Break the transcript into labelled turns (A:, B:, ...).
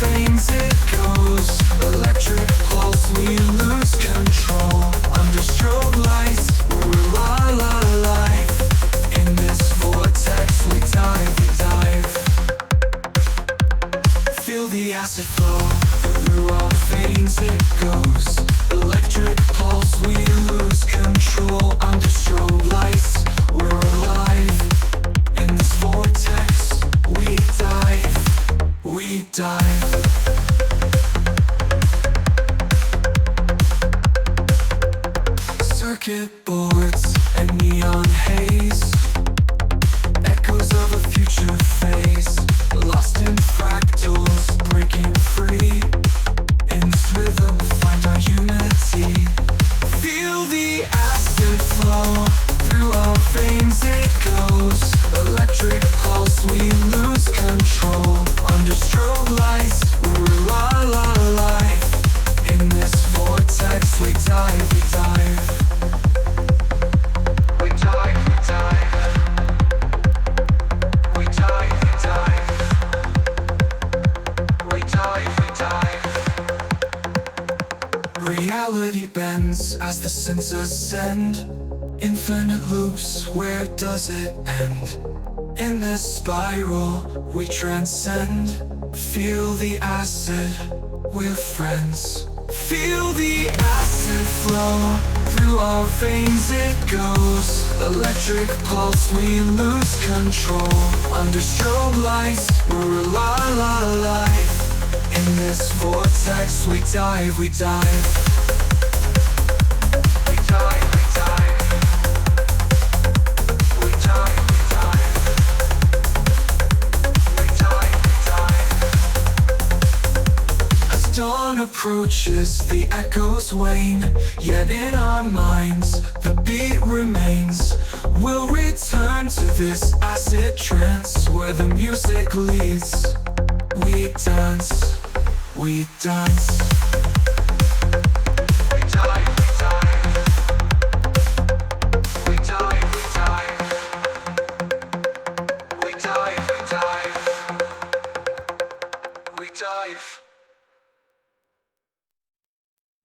A: veins it goes. Electric pulse, we lose control. Under strobe lights, we're alive. In this vortex, we dive. Feel the acid flow. Through our veins it goes. Electric pulse, we lose control. Under strobe lights, we're alive. In this vortex, we dive. Circuit boards and neon haze, echoes of a future phase. Lost in fractals, breaking free. In this rhythm, find our unity. Feel the acid flow. Through our veins it goes. Electric pulse, we lose control. Under strobe lights, we're alive. In this vortex, we dive. Reality bends as the sensors send. Infinite loops, where does it end? In this spiral, we transcend. Feel the acid, we're friends. Feel the acid flow. Through our veins it goes. Electric pulse, we lose control. Under strobe lights, we're alive. In this vortex, we dive. As dawn approaches, the echoes wane. Yet in our minds, the beat remains. We'll return to this acid trance, where the music leads. We dance. We dive. We dive.